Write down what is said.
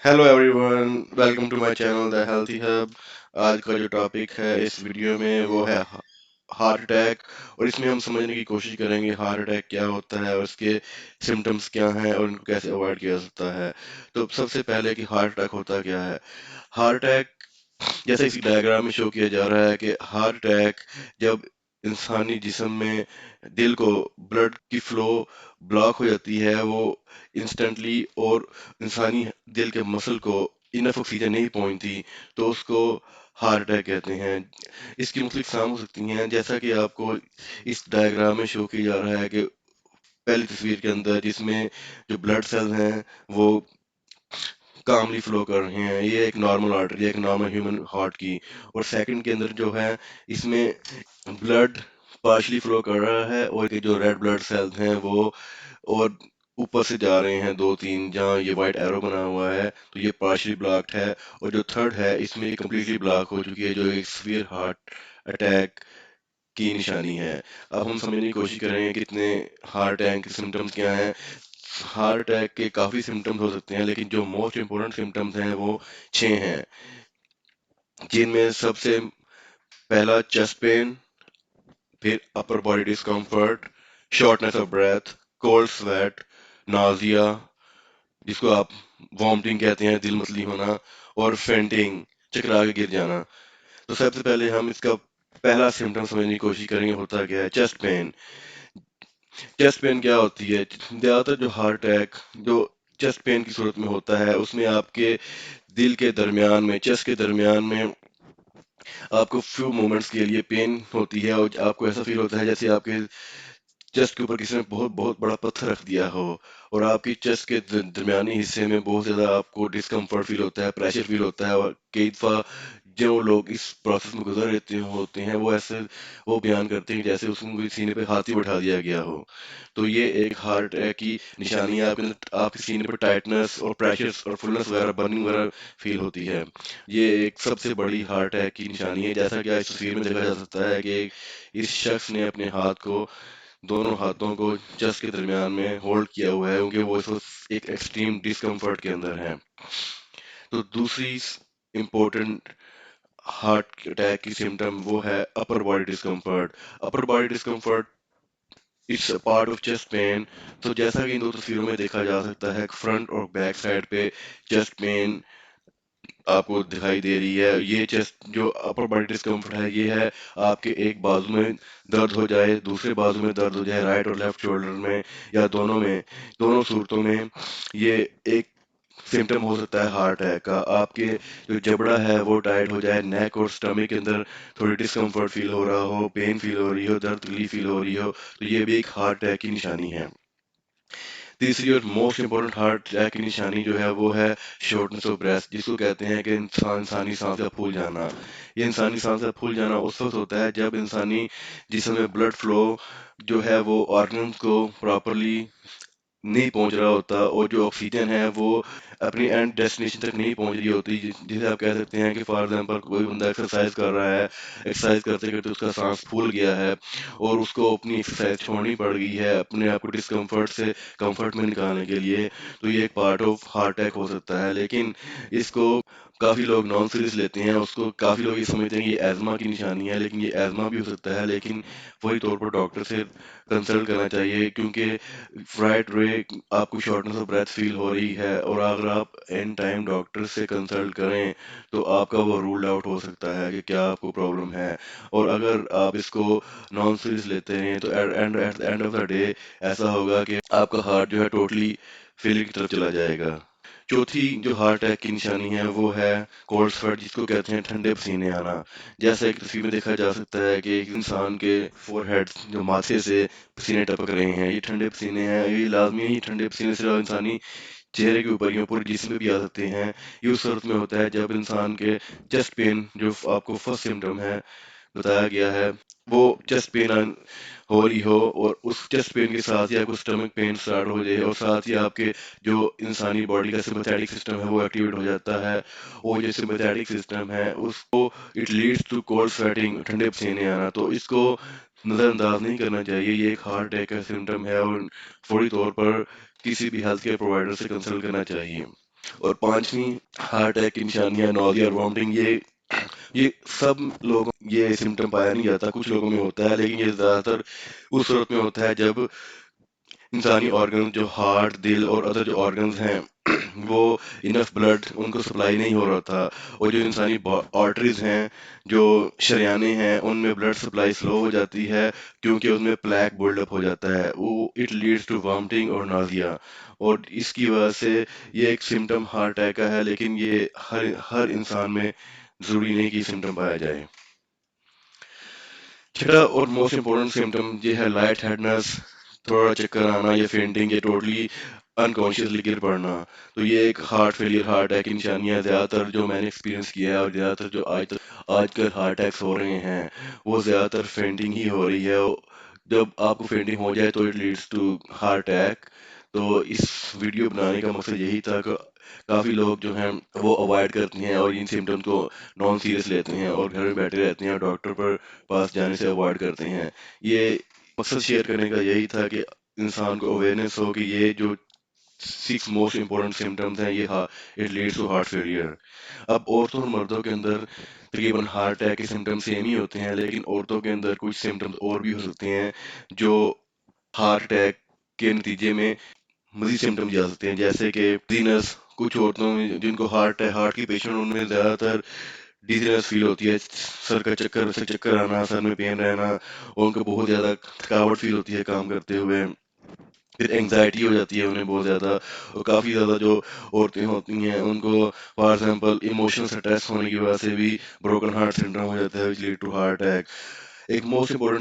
Hello everyone, welcome to my channel the healthy hub. आज का जो टॉपिक है इस वीडियो में वो है हार्ट अटैक। और इसमें हम समझने की कोशिश करेंगे हार्ट अटैक क्या होता है और उसके सिम्टम्स क्या हैं और उनको कैसे अवॉइड किया जा सकता है। तो सबसे पहले कि हार्ट अटैक होता क्या है। हार्ट अटैक, जैसे इस डायग्राम में शो किया जा रहा है कि हार्ट अटैक जब इंसानी जिस्म में दिल को ब्लड की फ्लो ब्लॉक हो जाती है, वो इंस्टेंटली, और इंसानी दिल के मसल को इनफ ऑक्सीजन नहीं पहुंचती, तो उसको हार्ट अटैक कहते हैं। इसकी मुख्तलिफ अक़साम हो सकती हैं, जैसा कि आपको इस डायग्राम में शो किया जा रहा है कि पहली तस्वीर के अंदर जिसमें जो ब्लड सेल हैं वो कामली फ्लो कर रहे हैं, ये एक नॉर्मल आर्टरी है, एक नॉर्मल ह्यूमन हार्ट की। और सेकंड के अंदर जो है, इसमें ब्लड पार्शली फ्लो कर रहा है और ये जो रेड ब्लड सेल्स हैं वो और ऊपर से जा रहे हैं दो तीन, जहाँ ये वाइट एरो बना हुआ है, तो ये पार्शली ब्लॉक्ड है। और जो थर्ड है इसमें ये कम्प्लीटली ब्लॉक हो चुकी है, जो एक सीवियर हार्ट अटैक की निशानी है। अब हम समझने की कोशिश करेंगे कितने हार्ट अटैक के सिम्टम्स क्या हैं। हार्ट अटैक के काफ़ी सिम्टम्स हो सकते हैं, लेकिन जो मोस्ट इम्पोर्टेंट सिम्टम्स हैं वो 6 हैं, जिनमें सबसे पहला चेस्ट पेन, फिर upper body discomfort, shortness of breath, cold sweat, nausea, जिसको आप वॉमिटिंग कहते हैं, दिल मतली होना, और फेंटिंग, चकरा के गिर जाना। तो सबसे पहले हम इसका पहला सिम्टम समझने की कोशिश करेंगे, होता क्या है चेस्ट पेन। चेस्ट पेन क्या होती है? ज़्यादातर जो हार्ट अटैक जो चेस्ट पेन की सूरत में होता है, उसमें आपके दिल के दरमियान में, चेस्ट के दरमियान में आपको फ्यू मोमेंट्स के लिए पेन होती है, और आपको ऐसा फील होता है जैसे आपके चेस्ट के ऊपर किसी ने बहुत बहुत बड़ा पत्थर रख दिया हो, और आपकी चेस्ट के दरमियानी हिस्से में बहुत ज़्यादा आपको डिस्कम्फर्ट फील होता है, प्रेशर फील होता है। और कई दफ़ा जो लोग इस प्रोसेस में गुजर रहते होते हैं वो ऐसे वो बयान करते हैं जैसे उसको सीने पे हाथ ही बैठा दिया गया हो। तो ये एक हार्ट अटैक की निशानी है, आपके सीने पर टाइटनेस और प्रेशर और फुलनेस वगैरह, बर्निंग वगैरह फील होती है। ये एक सबसे बड़ी हार्ट अटैक की निशानी है। जैसा कि इस तस्वीर में देखा जा सकता है कि इस शख्स ने अपने हाथ को, दोनों हाथों को चेस्ट के दरमियान में होल्ड किया हुआ है, क्योंकि वो इस वक्त एक एक्सट्रीम डिस्कम्फर्ट के अंदर है। तो दूसरी इम्पोर्टेंट हार्ट अटैक की सिम्टम वो है अपर body discomfort. Upper body discomfort it's a part of chest pain. तो जैसा कि इन दो तस्वीरों में देखा जा सकता है, फ्रंट और बैक साइड पे चेस्ट पेन आपको दिखाई दे रही है। ये चेस्ट जो अपर बॉडी डिस्कम्फर्ट है, ये है आपके एक बाजू में दर्द हो जाए, दूसरे बाजू में दर्द हो जाए, राइट और लेफ्ट शोल्डर में, या दोनों में, दोनों सूरतों में ये एक सिम्टम हो सकता है हार्ट अटैक का। आपके जो जबड़ा है वो टाइट हो जाए, नेक और स्टमक के अंदर थोड़ी डिस्कम्फर्ट फील हो रहा हो, पेन फील हो रही हो, दर्द तकलीफ फील हो रही हो, तो ये भी एक हार्ट अटैक की निशानी है। तीसरी और मोस्ट इम्पोर्टेंट हार्ट अटैक की निशानी जो है वो है शॉर्टनेस ऑफ ब्रेथ, जिसको कहते हैं कि इंसानी सांस का फूल जाना। ये इंसानी सांस का फूल जाना उस वक्त होता है जब इंसानी जिस्म में ब्लड फ्लो जो है वो ऑर्गन्स को प्रॉपरली नहीं पहुंच रहा होता, और जो ऑक्सीजन है वो अपनी एंड डेस्टिनेशन तक नहीं पहुंच रही होती। जिसे आप कह सकते हैं कि फॉर एग्जांपल कोई बंदा एक्सरसाइज कर रहा है, एक्सरसाइज करते करते उसका सांस फूल गया है और उसको अपनी एक्सरसाइज छोड़नी पड़ गई है अपने आप को डिस्कम्फर्ट से कंफर्ट में निकालने के लिए, तो ये एक पार्ट ऑफ हार्ट अटैक हो सकता है। लेकिन इसको काफ़ी लोग नॉन सीरियस लेते हैं, उसको काफ़ी लोग ये समझते हैं कि ये एज़मा की निशानी है, लेकिन ये एज़मा भी हो सकता है। लेकिन वही तौर पर डॉक्टर से कंसल्ट करना चाहिए, क्योंकि राइट वे आपको शॉर्टनेस ऑफ ब्रेथ फील हो रही है, और अगर आप एन टाइम डॉक्टर से कंसल्ट करें तो आपका वो रूल्ड आउट हो सकता है कि क्या आपको प्रॉब्लम है। और अगर आप इसको नॉन सीरियस लेते हैं तो at the end of the day ऐसा होगा कि आपका हार्ट जो है टोटली फेलियर की तरफ चला जाएगा। चौथी जो हार्ट अटैक की निशानी है वो है कोल्ड स्वेट, जिसको कहते हैं ठंडे पसीने आना। जैसा एक तस्वीर में देखा जा सकता है कि एक इंसान के फोरहेड, जो माथे से पसीने टपक रहे हैं, ये ठंडे पसीने हैं। ये लाजमी ही ठंडे पसीने सिर्फ इंसानी चेहरे के ऊपर ही, पूरे जिस्म में भी आ सकते हैं। ये उस सूरत में होता है जब इंसान के चेस्ट पेन, जो आपको फर्स्ट सिम्टम है बताया गया है, वो चेस्ट पेन हो रही हो, और उस चेस्ट पेन के साथ ही आपको स्टमक पेन स्टार्ट हो जाए, और साथ ही आपके जो इंसानी बॉडी का सिम्पैथेटिक सिस्टम है वो एक्टिवेट हो जाता है। और जो सिम्पैथेटिक सिस्टम है उसको it leads to cold sweating, ठंडे पसीने आना। तो इसको नज़रअंदाज नहीं करना चाहिए, ये एक हार्ट अटैक का सिम्टम है, और फौरी तौर पर किसी भी हेल्थ केयर प्रोवाइडर से कंसल्ट करना चाहिए। اور پانچویں ہارٹ اٹیک کی نشانیاں نوزیا اور وامٹنگ. یہ سب لوگوں یہ سمٹم پایا نہیں جاتا، کچھ لوگوں میں ہوتا ہے، لیکن یہ زیادہ تر اس صورت میں ہوتا ہے جب انسانی آرگن جو ہارٹ، دل اور ادر جو آرگنز ہیں وہ انف بلڈ ان کو سپلائی نہیں ہو رہا تھا، اور جو انسانی آرٹریز ہیں، جو شریانے ہیں، ان میں بلڈ سپلائی سلو ہو جاتی ہے کیونکہ اس میں پلیک بلڈ اپ ہو جاتا ہے. وہ اٹ لیڈس ٹو وامٹنگ اور نازیا. اور اس کی وجہ سے یہ ایک سمٹم ہارٹ اٹیک کا ہے، لیکن یہ ہر انسان میں ضروری نہیں کہ سمٹم پایا جائے. چھٹا اور موسٹ امپورٹنٹ سمٹم یہ ہے لائٹ ہیڈنس، تھوڑا چکر آنا یا فینٹنگ یا ٹوٹلی انکانشیسلی گر پڑنا. تو یہ ایک ہارٹ فیلئر، ہارٹ اٹیک کی نشانیاں زیادہ تر جو میں نے ایکسپیرینس کیا ہے، اور زیادہ تر جو آج کل ہارٹ اٹیکس ہو رہے ہیں وہ زیادہ تر فینٹنگ ہی ہو رہی ہے. جب آپ کو فینٹنگ ہو جائے تو it leads to heart attack. تو اس ویڈیو بنانے کا مقصد یہی تھا کہ کافی لوگ جو ہیں وہ اوائڈ کرتے ہیں اور ان سمٹمس کو نان سیریس لیتے ہیں اور گھر میں بیٹھے رہتے ہیں اور ڈاکٹر پر پاس جانے سے اوائڈ کرتے ہیں. یہ مقصد شیئر کرنے کا یہی تھا کہ انسان کو اویئرنیس ہو کہ یہ جو 6 موسٹ امپورٹنٹ سمٹمز ہیں یہ it leads to heart failure. اب عورتوں اور مردوں کے اندر تقریباً ہارٹ اٹیک کے سمٹمز سیم ہی ہوتے ہیں، لیکن عورتوں کے اندر کچھ سمٹمز اور بھی ہو سکتے ہیں جو ہارٹ اٹیک کے نتیجے میں مزید سمٹمز جا سکتے ہیں، جیسے کہ ڈیزینس. کچھ عورتوں میں جن کو ہارٹ کی پیشنٹ ان میں زیادہ تر ڈیزینس فیل ہوتی ہے، سر کا چکر آنا، سر میں پین رہنا، اور ان کو بہت زیادہ تھکاوٹ فیل ہوتی ہے کام کرتے ہوئے. پھر اینگزائٹی ہو جاتی ہے انہیں بہت زیادہ، اور کافی زیادہ جو عورتیں ہوتی ہیں ان کو فار ایگزامپل ایموشنل سٹریس ہونے کی وجہ سے بھی بروکن ہارٹ سنڈروم ہو جاتا ہے which lead to heart attack. ایک موسٹ امپورٹنٹ